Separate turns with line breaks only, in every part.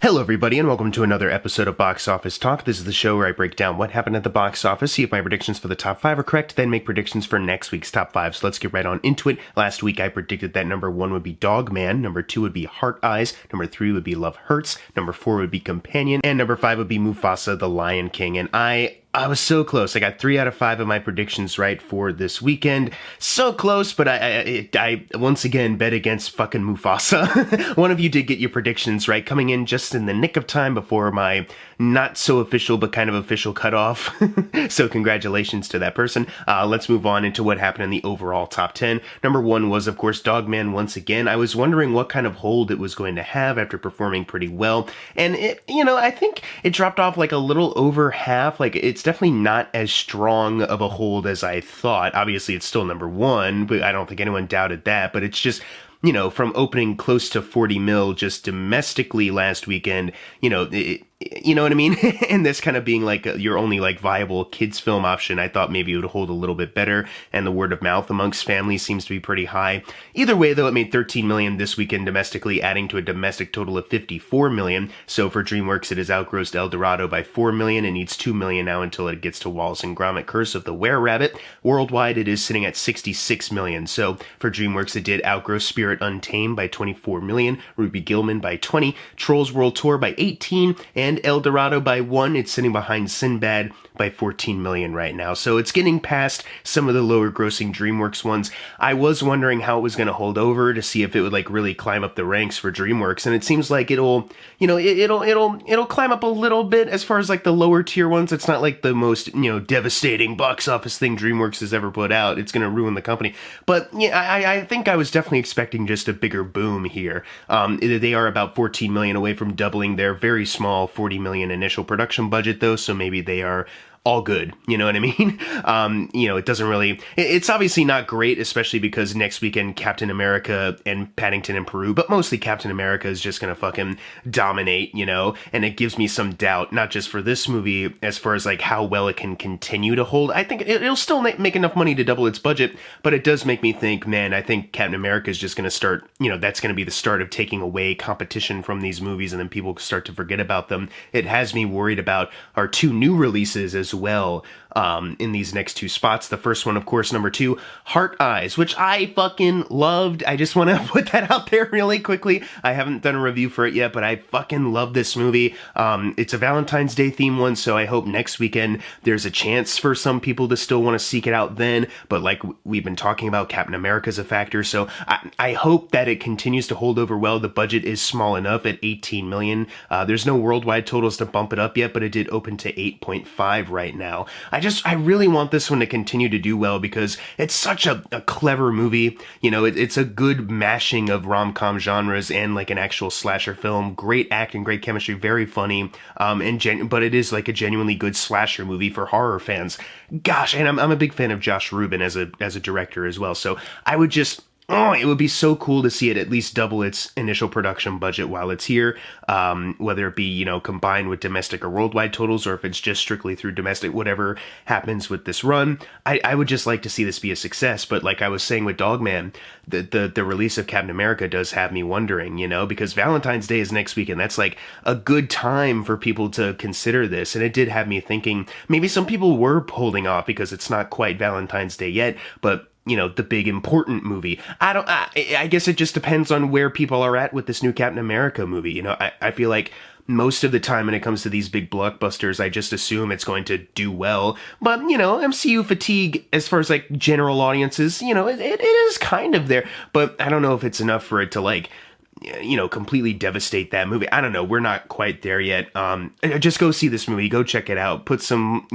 Hello everybody and welcome to another episode of Box Office Talk. This is the show where I break down what happened at the box office, see if my predictions for the top 5 are correct, then make predictions for next week's top 5. So let's get right on into it. Last week I predicted that number 1 would be Dog Man, number 2 would be Heart Eyes, number 3 would be Love Hurts, number 4 would be Companion, and number 5 would be Mufasa the Lion King. And I was so close. I got 3 out of 5 of my predictions right for this weekend. So close, but I once again bet against fucking Mufasa. One of you did get your predictions right, coming in just in the nick of time before my not so official but kind of official cutoff. So congratulations to that person. Let's move on into what happened in the overall top 10. Number 1 was, of course, Dog Man once again. I was wondering what kind of hold it was going to have after performing pretty well. And I think it dropped off like a little over half. Like, it's definitely not as strong of a hold as I thought. Obviously, it's still number 1, but I don't think anyone doubted that. But it's just, from opening close to 40 mil just domestically last weekend, you know what I mean? And this kind of being like your only like viable kids film option, I thought maybe it would hold a little bit better, and the word of mouth amongst families seems to be pretty high. Either way, though, it made 13 million this weekend domestically, adding to a domestic total of 54 million. So for DreamWorks, it has outgrossed El Dorado by 4 million and needs 2 million now until it gets to Wallace and Gromit: Curse of the Were-Rabbit. Worldwide, it is sitting at 66 million. So for DreamWorks, it did outgrow Spirit Untamed by 24 million, Ruby Gillman by 20, Trolls World Tour by 18, and El Dorado by 1. It's sitting behind Sinbad by 14 million right now. So it's getting past some of the lower grossing DreamWorks ones. I was wondering how it was going to hold over to see if it would like really climb up the ranks for DreamWorks, and it seems like it'll climb up a little bit as far as like the lower tier ones. It's not like the most, devastating box office thing DreamWorks has ever put out. It's going to ruin the company. But yeah, I think I was definitely expecting just a bigger boom here. They are about 14 million away from doubling their very small 40 million initial production budget though, so maybe they are all good, you know what I mean? It doesn't really, it's obviously not great, especially because next weekend Captain America and Paddington in Peru, but mostly Captain America is just gonna fucking dominate, and it gives me some doubt, not just for this movie, as far as like how well it can continue to hold. I think it'll still make enough money to double its budget, but it does make me think, man, I think Captain America is just gonna start, that's gonna be the start of taking away competition from these movies, and then people start to forget about them. It has me worried about our 2 new releases as well in these next 2 spots. The first one, of course, number 2, Heart Eyes, which I fucking loved. I just want to put that out there really quickly. I haven't done a review for it yet, but I fucking love this movie. It's a Valentine's Day theme one, so I hope next weekend there's a chance for some people to still want to seek it out then, but like we've been talking about, Captain America's a factor, so I hope that it continues to hold over well. The budget is small enough at 18 million. There's no worldwide totals to bump it up yet, but it did open to 8.5 right now. I really want this one to continue to do well because it's such a clever movie. It's a good mashing of rom-com genres and like an actual slasher film. Great acting, great chemistry, very funny. But it is like a genuinely good slasher movie for horror fans. Gosh, and I'm a big fan of Josh Rubin as a director as well. So I would just, it would be so cool to see it at least double its initial production budget while it's here, whether it be, combined with domestic or worldwide totals, or if it's just strictly through domestic, whatever happens with this run. I would just like to see this be a success, but like I was saying with Dogman, the release of Captain America does have me wondering, because Valentine's Day is next week, and that's like a good time for people to consider this, and it did have me thinking maybe some people were holding off because it's not quite Valentine's Day yet, but the big important movie. I guess it just depends on where people are at with this new Captain America movie. I feel like most of the time when it comes to these big blockbusters, I just assume it's going to do well. But, MCU fatigue as far as like general audiences, it is kind of there. But I don't know if it's enough for it to like, completely devastate that movie. I don't know. We're not quite there yet. Just go see this movie. Go check it out. Put some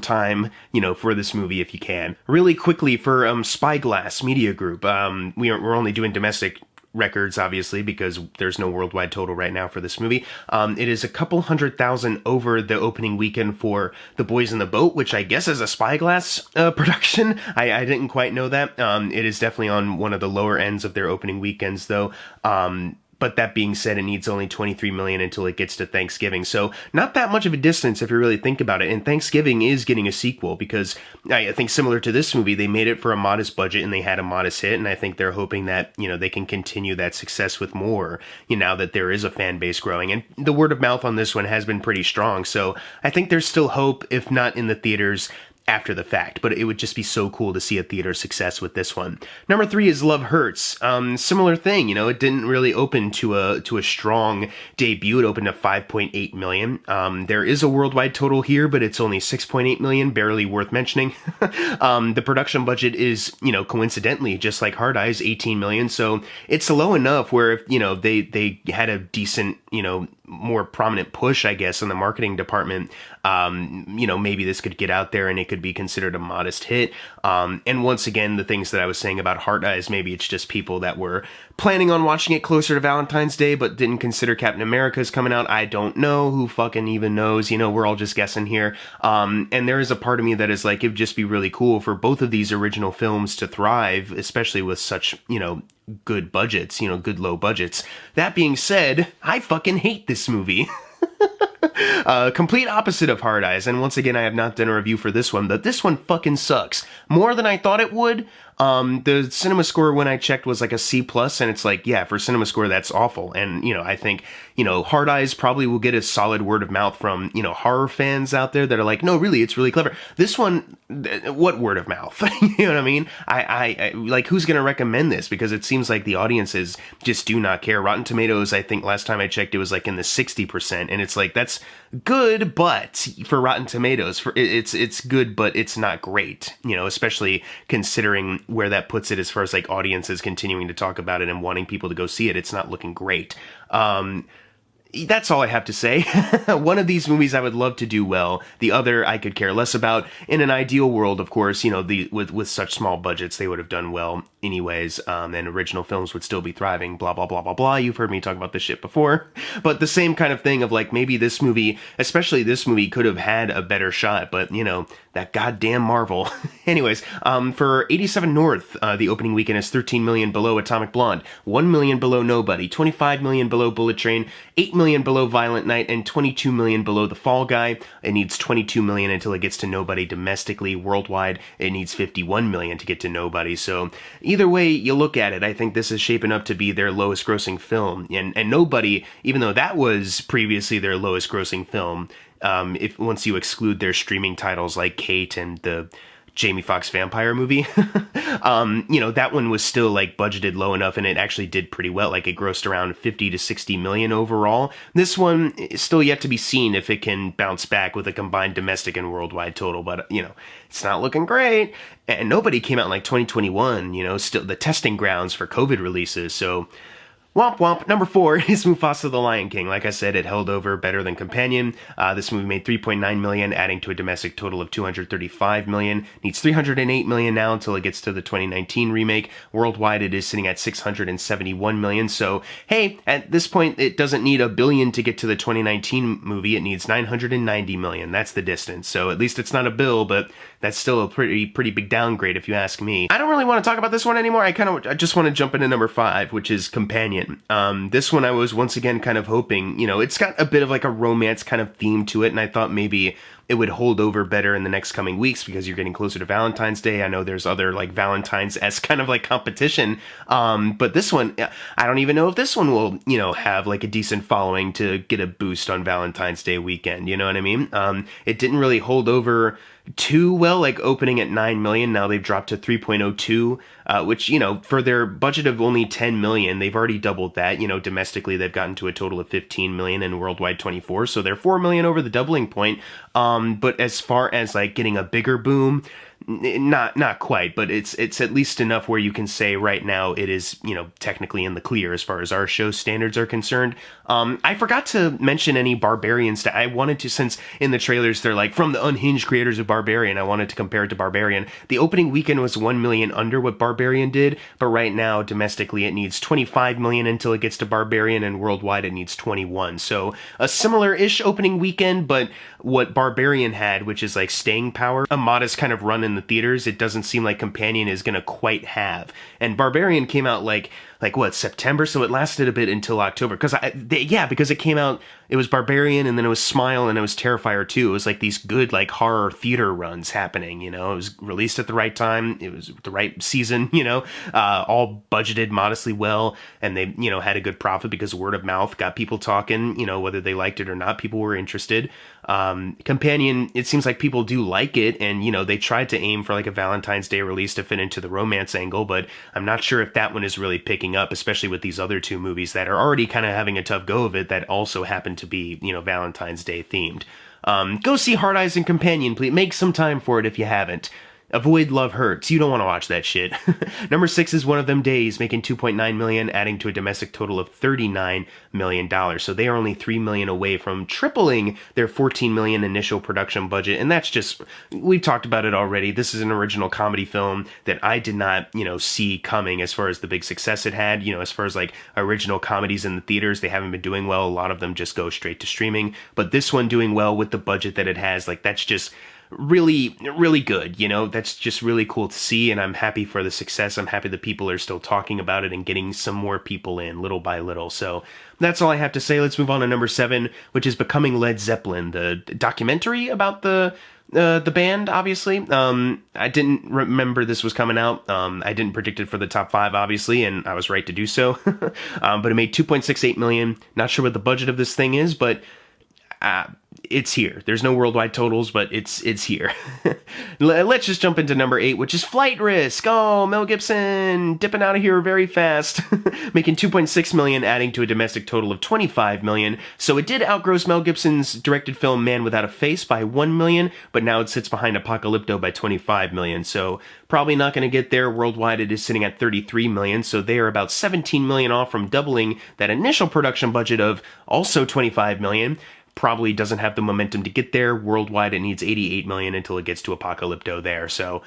time, for this movie if you can. Really quickly for Spyglass Media Group. We're only doing domestic records, obviously, because there's no worldwide total right now for this movie. It is a couple 100,000 over the opening weekend for The Boys in the Boat, which I guess is a Spyglass production. I didn't quite know that. It is definitely on one of the lower ends of their opening weekends, though. But that being said, it needs only 23 million until it gets to Thanksgiving. So not that much of a distance if you really think about it. And Thanksgiving is getting a sequel because I think similar to this movie, they made it for a modest budget and they had a modest hit. And I think they're hoping that, they can continue that success with more, now that there is a fan base growing. And the word of mouth on this one has been pretty strong. So I think there's still hope, if not in the theaters, after the fact, but it would just be so cool to see a theater success with this one. Number 3 is Love Hurts. Similar thing, it didn't really open to a strong debut. It opened to 5.8 million. There is a worldwide total here, but it's only 6.8 million, barely worth mentioning. The production budget is, coincidentally, just like Hard Eyes, 18 million. So it's low enough where, they had a decent, more prominent push, I guess, in the marketing department, maybe this could get out there and it could be considered a modest hit. And once again, the things that I was saying about Hard Eyes, maybe it's just people that were planning on watching it closer to Valentine's Day, but didn't consider Captain America's coming out. I don't know. Who fucking even knows? We're all just guessing here. And there is a part of me that is like, it'd just be really cool for both of these original films to thrive, especially with such, good budgets, good low budgets. That being said, I fucking hate this movie. Complete opposite of Hard Eyes, and once again, I have not done a review for this one, but this one fucking sucks. More than I thought it would. The cinema score when I checked was like a C+, and it's like, yeah, for cinema score, that's awful. And, I think, Hard Eyes probably will get a solid word of mouth from, horror fans out there that are like, no, really, it's really clever. This one, what word of mouth? You know what I mean? I like, who's going to recommend this? Because it seems like the audiences just do not care. Rotten Tomatoes, I think last time I checked, it was like in the 60%, and it's like, that's good, but for Rotten Tomatoes, it's good, but it's not great, especially considering where that puts it as far as like audiences continuing to talk about it and wanting people to go see it. It's not looking great. That's all I have to say. One of these movies I would love to do well. The other I could care less about. In an ideal world, of course, with such small budgets, they would have done well anyways, and original films would still be thriving, blah, blah, blah, blah, blah. You've heard me talk about this shit before. But the same kind of thing of like, maybe this movie, especially this movie, could have had a better shot, but, that goddamn Marvel. Anyways, for 87 North, the opening weekend is 13 million below Atomic Blonde, 1 million below Nobody, 25 million below Bullet Train, 8 million below Violent Night, and 22 million below The Fall Guy. It needs 22 million until it gets to Nobody domestically. Worldwide, it needs 51 million to get to Nobody. So either way you look at it, I think this is shaping up to be their lowest grossing film. And Nobody, even though that was previously their lowest grossing film, if once you exclude their streaming titles like Kate and the Jamie Foxx vampire movie, that one was still like budgeted low enough, and it actually did pretty well. Like it grossed around 50 to 60 million overall. This one is still yet to be seen if it can bounce back with a combined domestic and worldwide total, but it's not looking great. And Nobody came out in like 2021, still the testing grounds for COVID releases. So womp womp. Number 4 is Mufasa the Lion King. Like I said, it held over better than Companion. This movie made 3.9 million, adding to a domestic total of 235 million. Needs 308 million now until it gets to the 2019 remake. Worldwide, it is sitting at 671 million. So, hey, at this point, it doesn't need $1 billion to get to the 2019 movie. It needs 990 million. That's the distance. So at least it's not a bill, but that's still a pretty big downgrade if you ask me. I don't really want to talk about this one anymore. I just want to jump into number 5, which is Companion. This one I was once again kind of hoping, it's got a bit of like a romance kind of theme to it, and I thought maybe it would hold over better in the next coming weeks because you're getting closer to Valentine's Day. I know there's other like Valentine's-esque kind of like competition, but this one, I don't even know if this one will, have like a decent following to get a boost on Valentine's Day weekend, you know what I mean? It didn't really hold over too well, like opening at 9 million. Now they've dropped to 3.02, which, for their budget of only 10 million, they've already doubled that. Domestically, they've gotten to a total of 15 million and worldwide 24. So they're 4 million over the doubling point. But as far as like getting a bigger boom, not quite, but it's at least enough where you can say right now it is, technically in the clear as far as our show standards are concerned. I forgot to mention any Barbarian stuff. I wanted to, since in the trailers they're like, from the unhinged creators of Barbarian, I wanted to compare it to Barbarian. The opening weekend was 1 million under what Barbarian did, but right now, domestically, it needs 25 million until it gets to Barbarian, and worldwide it needs 21. So a similar-ish opening weekend, but what Barbarian had, which is like staying power, a modest kind of run in the theaters, it doesn't seem like Companion is going to quite have. And Barbarian came out like like what, September? So it lasted a bit until October. Because it came out, it was Barbarian, and then it was Smile, and it was Terrifier 2. It was like these good like horror theater runs happening, you know. It was released at the right time. It was the right season, you know, all budgeted modestly well, and they, you know, had a good profit because word of mouth got people talking, you know, whether they liked it or not, people were interested. Companion, it seems like people do like it, and, you know, they tried to aim for like a Valentine's Day release to fit into the romance angle, but I'm not sure if that one is really picking up, especially with these other two movies that are already kind of having a tough go of it that also happen to be, you know, Valentine's Day themed. Go see Hard Eyes and Companion, please. Make some time for it if you haven't. Avoid Love Hurts. You don't want to watch that shit. Number 6 is One of Them Days, making $2.9 million, adding to a domestic total of $39 million. So they are only $3 million away from tripling their $14 million initial production budget. And that's just, we've talked about it already. This is an original comedy film that I did not, you know, see coming as far as the big success it had. You know, as far as like original comedies in the theaters, they haven't been doing well. A lot of them just go straight to streaming. But this one doing well with the budget that it has, like that's just really, really good, you know. That's just really cool to see, and I'm happy for the success. I'm happy that people are still talking about it and getting some more people in little by little. So that's all I have to say. Let's move on to number 7, which is Becoming Led Zeppelin, the documentary about the band, obviously. I didn't remember this was coming out. I didn't predict it for the top 5, obviously, and I was right to do so. But it made $2.68 million. Not sure what the budget of this thing is, but it's here. There's no worldwide totals, but it's here. Let's just jump into number 8, which is Flight Risk. Oh, Mel Gibson dipping out of here very fast, making $2.6 million, adding to a domestic total of $25 million. So it did outgross Mel Gibson's directed film Man Without a Face by $1 million, but now it sits behind Apocalypto by $25 million. So probably not going to get there. Worldwide, it is sitting at $33 million. So they are about $17 million off from doubling that initial production budget of also $25 million. Probably doesn't have the momentum to get there. Worldwide, it needs $88 million until it gets to Apocalypto there. So,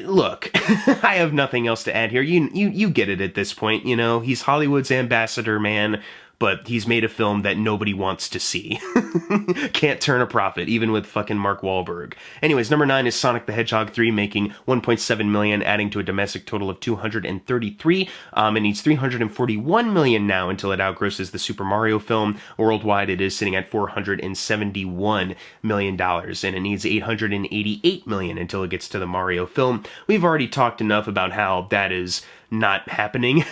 look, I have nothing else to add here. You get it at this point, you know. He's Hollywood's ambassador, man, but he's made a film that nobody wants to see. Can't turn a profit, even with fucking Mark Wahlberg. Anyways, number 9 is Sonic the Hedgehog 3, making $1.7 million, adding to a domestic total of $233. It needs $341 million now until it outgrosses the Super Mario film. Worldwide, it is sitting at $471 million, and it needs $888 million until it gets to the Mario film. We've already talked enough about how that is not happening.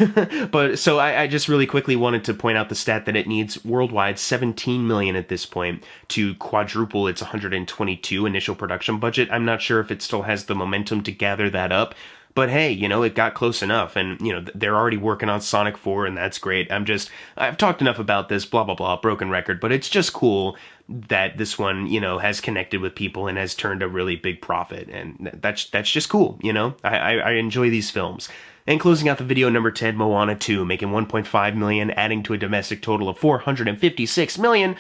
But so I just really quickly wanted to point out the stat that it needs worldwide $17 million at this point to quadruple its 122 initial production budget. I'm not sure if it still has the momentum to gather that up, but hey, you know, it got close enough, and, you know, they're already working on Sonic 4, and that's great. I've talked enough about this, blah, blah, blah, broken record, but it's just cool that this one, you know, has connected with people and has turned a really big profit, and that's just cool, you know? I enjoy these films. And closing out the video, number 10, Moana 2, making $1.5 million, adding to a domestic total of $456 million.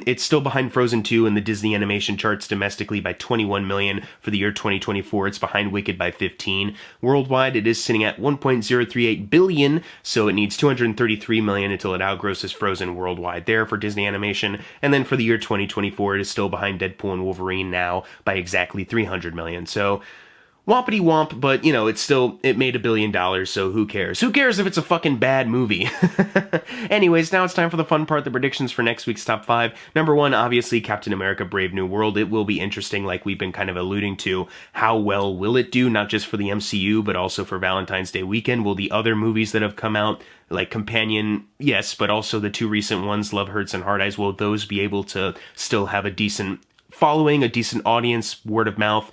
It's still behind Frozen 2 in the Disney animation charts domestically by $21 million. For the year 2024, it's behind Wicked by $15. Worldwide, it is sitting at $1.038 billion, so it needs $233 million until it outgrosses Frozen worldwide there for Disney animation. And then for the year 2024, it is still behind Deadpool and Wolverine now by exactly $300 million. So wompity womp, but, you know, it made $1 billion, so who cares? Who cares if it's a fucking bad movie? Anyways, now it's time for the fun part, the predictions for next week's top 5. Number 1, obviously, Captain America Brave New World. It will be interesting, like we've been kind of alluding to. How well will it do, not just for the MCU, but also for Valentine's Day weekend? Will the other movies that have come out, like Companion, yes, but also the 2 recent ones, Love Hurts and Hard Eyes, will those be able to still have a decent following, a decent audience, word of mouth?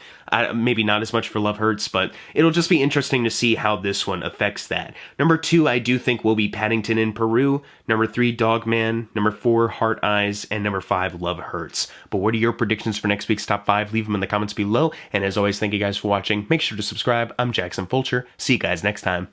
Maybe not as much for Love Hurts, but it'll just be interesting to see how this one affects that. Number 2, I do think will be Paddington in Peru. Number 3, Dogman. Number 4, Heart Eyes. And number 5, Love Hurts. But what are your predictions for next week's top 5? Leave them in the comments below. And as always, thank you guys for watching. Make sure to subscribe. I'm Jackson Fulcher. See you guys next time.